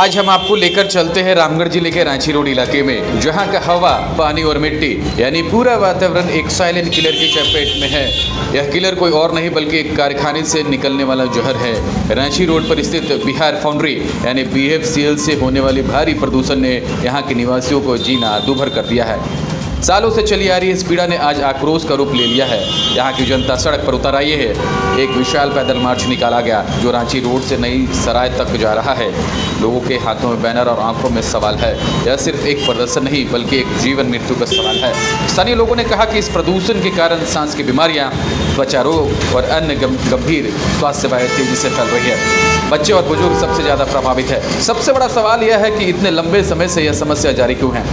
आज हम आपको लेकर चलते हैं रामगढ़ जिले के रांची रोड इलाके में, जहां का हवा, पानी और मिट्टी यानी पूरा वातावरण एक साइलेंट किलर की चपेट में है। यह किलर कोई और नहीं बल्कि एक कारखाने से निकलने वाला जहर है। रांची रोड पर स्थित बिहार फाउंड्री यानी BFCL से होने वाली भारी प्रदूषण ने यहाँ के निवासियों को जीना दूभर कर दिया है। सालों से चली आ रही इस पीड़ा ने आज आक्रोश का रूप ले लिया है। यहाँ की जनता सड़क पर उतर आई है। एक विशाल पैदल मार्च निकाला गया जो रांची रोड से नई सराय तक जा रहा है। लोगों के हाथों में बैनर और आंखों में सवाल है। यह सिर्फ एक प्रदर्शन नहीं बल्कि एक जीवन मृत्यु का सवाल है। स्थानीय लोगों ने कहा कि इस प्रदूषण के कारण सांस की बीमारियाँ, त्वचा रोग और अन्य गंभीर स्वास्थ्य सेवाएं तेजी से फैल रही है। बच्चे और बुजुर्ग सबसे ज़्यादा प्रभावित है। सबसे बड़ा सवाल यह है कि इतने लंबे समय से यह समस्या जारी क्यों है।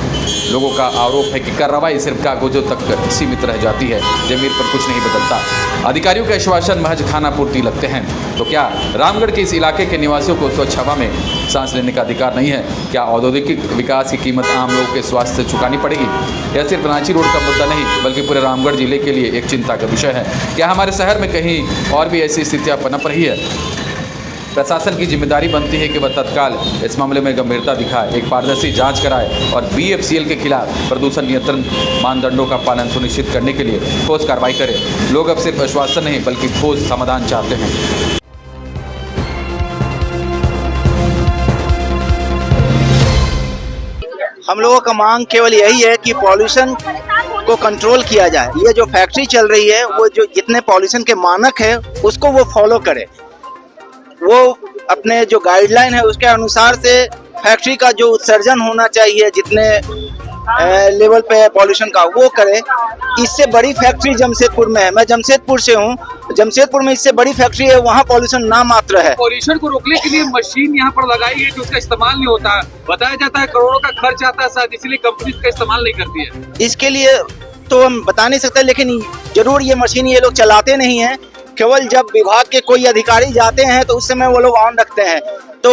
लोगों का आरोप है कि कार्रवाई सिर्फ कागजों तक सीमित रह जाती है, जमीन पर कुछ नहीं बदलता। अधिकारियों के आश्वासन महज खाना पूर्ति लगते हैं। तो क्या रामगढ़ के इस इलाके के निवासियों को स्वच्छ हवा में सांस लेने का अधिकार नहीं है? क्या औद्योगिक विकास की कीमत आम लोगों के स्वास्थ्य से चुकानी पड़ेगी? यह सिर्फ रांची रोड का मुद्दा नहीं बल्कि पूरे रामगढ़ जिले के लिए एक चिंता का विषय है। क्या हमारे शहर में कहीं और भी ऐसी स्थितियाँ पनप रही है? प्रशासन की जिम्मेदारी बनती है कि वह तत्काल इस मामले में गंभीरता दिखाए, एक पारदर्शी जांच कराए और BFCL के खिलाफ प्रदूषण नियंत्रण मानदंडों का पालन सुनिश्चित करने के लिए ठोस कार्रवाई करे। लोग अब सिर्फ आश्वासन नहीं बल्कि ठोस समाधान चाहते हैं। हम लोगों का मांग केवल यही है कि पॉल्यूशन को कंट्रोल किया जाए। ये जो फैक्ट्री चल रही है वो जो जितने पॉल्यूशन के मानक है उसको वो फॉलो करे। वो अपने जो गाइडलाइन है उसके अनुसार से फैक्ट्री का जो उत्सर्जन होना चाहिए जितने लेवल पे पॉल्यूशन का वो करे। इससे बड़ी फैक्ट्री जमशेदपुर में है। मैं जमशेदपुर से हूँ। जमशेदपुर में इससे बड़ी फैक्ट्री है, वहाँ पॉल्यूशन ना मात्र है। पॉल्यूशन को रोकने के लिए मशीन यहाँ पर लगाई है कि उसका इस्तेमाल नहीं होता है। बताया जाता है करोड़ों का खर्च आता है शायद, इसलिए कंपनी इसका इस्तेमाल नहीं करती है। इसके लिए तो हम बता नहीं सकते, लेकिन जरूर ये मशीन ये लोग चलाते नहीं है। केवल जब विभाग के कोई अधिकारी जाते हैं तो उस समय वो लोग ऑन रखते हैं। तो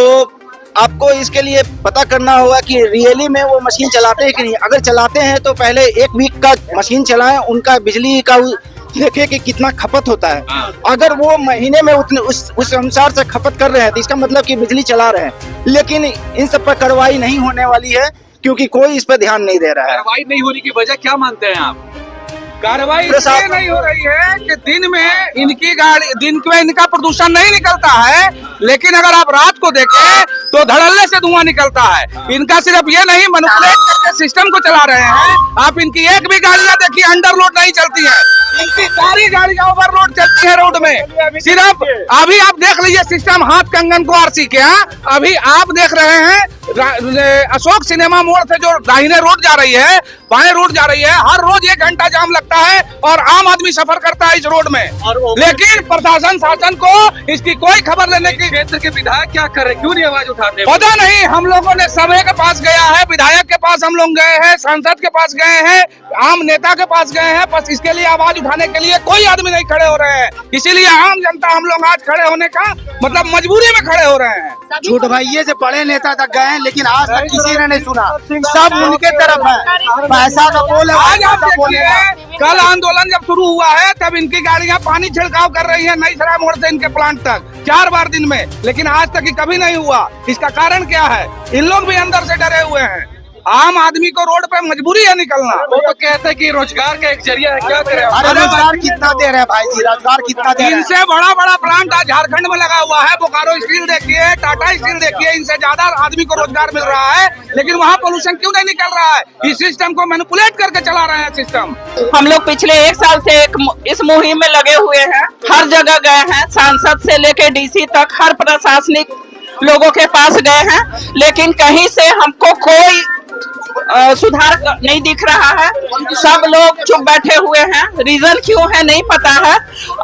आपको इसके लिए पता करना होगा कि रियली में वो मशीन चलाते हैं कि नहीं। अगर चलाते हैं तो पहले 1 वीक का मशीन चलाएं, उनका बिजली का देखें कि कितना खपत होता है। अगर वो महीने में उतने उस अनुसार से खपत कर रहे हैं तो इसका मतलब कि बिजली चला रहे हैं। लेकिन इन सब पर कार्रवाई नहीं होने वाली है क्योंकि कोई इस पर ध्यान नहीं दे रहा है। कार्रवाई नहीं होने की वजह क्या मानते हैं आप? कार्रवाई इसलिए नहीं हो रही है कि दिन में इनका प्रदूषण नहीं निकलता है, लेकिन अगर आप रात को देखें तो धड़ल्ले से धुआं निकलता है। इनका सिर्फ ये नहीं, मैनिपुलेट करके सिस्टम को चला रहे हैं। आप इनकी एक भी गाड़ियां देखिए अंडरलोड नहीं चलती है, इनकी सारी गाड़ियां ओवरलोड चलती है रोड में। सिर्फ अभी आप देख लीजिए सिस्टम हाथ कंगन को RC के। अभी आप देख रहे हैं अशोक सिनेमा मोड़ से जो दाहिने रोड जा रही है, बाएं रोड जा रही है, हर रोज 1 घंटा जाम लगता है और आम आदमी सफर करता है इस रोड में। लेकिन प्रशासन शासन को इसकी कोई खबर लेने की। क्षेत्र के विधायक क्या कर रहे, क्यों नहीं आवाज उठाते? पता नहीं। हम लोगों ने सभी के पास गया है, विधायक के पास हम लोग गए हैं, सांसद के पास गए हैं, आम नेता के पास गए हैं, बस इसके लिए आवाज उठाने के लिए कोई आदमी नहीं खड़े हो रहे हैं। इसीलिए आम जनता हम लोग आज खड़े होने का मतलब मजबूरी में खड़े हो रहे हैं। झूठ भैये से बड़े नेता तक गए हैं लेकिन आज तक किसी ने नहीं सुना। सब उनके तरफ है। पैसा का बोल है। आज आप देखिए कल आंदोलन जब शुरू हुआ है तब इनकी गाड़ियां पानी छिड़काव कर रही है नई सराय मोड़ से इनके प्लांट तक 4 बार दिन में, लेकिन आज तक कभी नहीं हुआ। इसका कारण क्या है? इन लोग भी अंदर से डरे हुए हैं। आम आदमी को रोड पे मजबूरी है निकलना। वो तो कहते हैं कि रोजगार का एक जरिया है। क्या करें? अरे रोजगार कितना दे रहे हैं भाई जी, रोजगार कितना दे रहे हैं? इनसे बड़ा प्लांट आज झारखंड में लगा हुआ है। बोकारो स्टील देखिए, टाटा स्टील देखिए, इनसे ज्यादा आदमी को रोजगार मिल रहा है, लेकिन वहाँ पोल्यूशन क्यों नहीं निकल रहा है? इस सिस्टम को मैनिपुलेट करके चला रहे हैं सिस्टम। हम लोग पिछले 1 साल से इस मुहिम में लगे हुए हैं। हर जगह गए हैं, सांसद से लेके DC तक हर प्रशासनिक लोगों के पास गए हैं, लेकिन कहीं से हमको कोई सुधार नहीं दिख रहा है। सब लोग चुप बैठे हुए हैं। रीजन क्यों है नहीं पता है।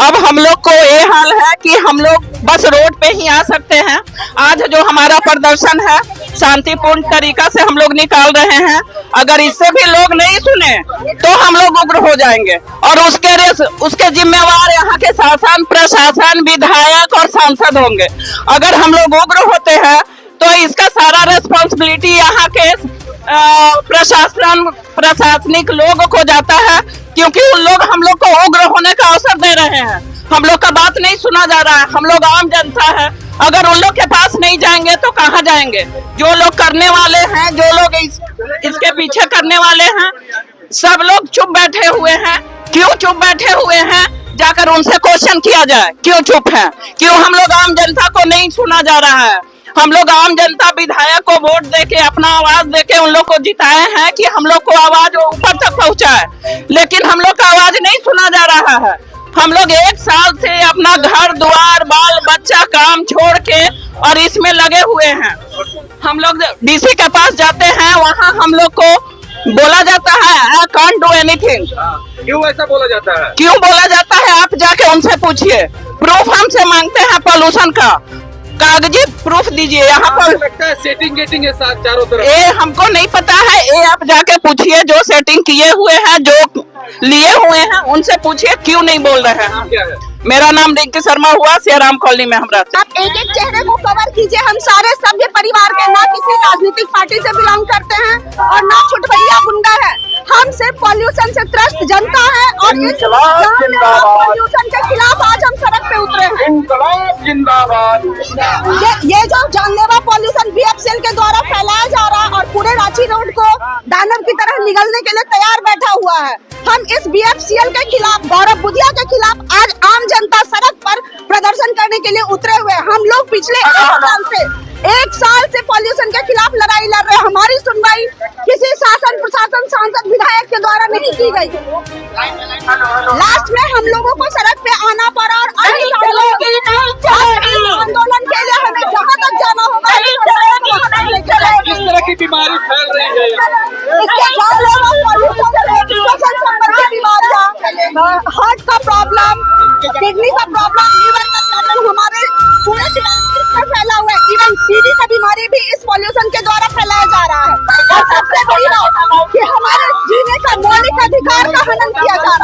अब हम लोग को ये हाल है कि हम लोग बस रोड पे ही आ सकते हैं। आज जो हमारा प्रदर्शन है शांतिपूर्ण तरीका से हम लोग निकाल रहे हैं। अगर इससे भी लोग नहीं सुने तो हम लोग उग्र हो जाएंगे और उसके जिम्मेवार यहाँ के शासन, प्रशासन, विधायक और सांसद होंगे। अगर हम लोग उग्र होते हैं तो इसका सारा रेस्पॉन्सिबिलिटी यहाँ के प्रशासनिक लोग को जाता है, क्योंकि उन लोग हम लोग को उग्र होने का अवसर दे रहे हैं। हम लोग का बात नहीं सुना जा रहा है। हम लोग आम जनता है अगर उन लोग के पास नहीं जाएंगे तो कहाँ जाएंगे? जो लोग करने वाले हैं, जो लोग इसके पीछे करने वाले हैं, सब लोग चुप बैठे हुए हैं। क्यों चुप बैठे हुए हैं? जाकर उनसे क्वेश्चन किया जाए, क्यों चुप है? क्यों हम लोग आम जनता को नहीं सुना जा रहा है? हम लोग आम जनता विधायक को वोट देके, अपना आवाज देके उन लोग को जिताए हैं कि हम लोग को आवाज ऊपर तक पहुंचाए, लेकिन हम लोग का आवाज नहीं सुना जा रहा है। हम लोग 1 साल से अपना घर द्वार बाल बच्चा काम छोड़ के और इसमें लगे हुए हैं। हम लोग डीसी के पास जाते हैं, वहाँ हम लोग को बोला जाता है आई कांट डू एनीथिंग। क्यों ऐसा बोला जाता है? क्यों बोला जाता है? आप जाके उनसे पूछिए। प्रूफ हमसे मांगते हैं पोल्यूशन का, कागजी प्रूफ दीजिए। यहाँ पर लगता है सेटिंग गेटिंग है साथ चारों तरफ। ये हमको नहीं पता है, ये आप जाके पूछिए जो सेटिंग किए हुए हैं, जो लिए हुए हैं, उनसे पूछिए क्यों नहीं बोल रहे हैं। क्या है? मेरा नाम रिंकी शर्मा हुआ, सियाराम कॉलोनी में हम रहते हैं। आप एक एक चेहरे को कवर कीजिए। हम सारे सभ्य परिवार के, ना किसी राजनीतिक पार्टी से बिलोंग करते हैं और ना छुटभैया गुंडा है। हम सिर्फ पॉल्यूशन से त्रस्त जनता है और इस पॉल्यूशन के खिलाफ आज हम सड़क पे उतरे हैं। इंकलाब जिंदाबाद। ये जो जानलेवा पॉल्यूशन बीएफसीएल के द्वारा फैलाया जा रहा है और पूरे रांची रोड को दानव की तरह निगलने के लिए तैयार बैठा हुआ है। हम इस बीएफसीएल के खिलाफ, गौरव बुधिया के खिलाफ आज आम जनता सड़क पर प्रदर्शन करने के लिए उतरे हुए हैं। हम लोग पिछले 1 साल से पॉल्यूशन के खिलाफ लड़ाई लड़ रहे हैं। हमारी सुनवाई किसी शासन प्रशासन सांसद विधायक के द्वारा नहीं की गई। लास्ट में हम लोगों को सड़क पे आना पड़ा और इस आंदोलन के लिए हमें जहाँ तक जाना होगा किस तरह की बीमारी फैल रही है? इसके श्वसन संबंधी बीमारियां, हार्ट का प्रॉब्लम, किडनी का प्रॉब्लम, लीवर का प्रॉब्लम हमारे पूरे शरीर में फैला हुआ है। इवन टीबी का बीमारी भी इस पॉल्यूशन के द्वारा फैलाया जा रहा है। और सबसे बड़ी बात कि हमारे जीने का मौलिक अधिकार का हनन किया जा रहा है।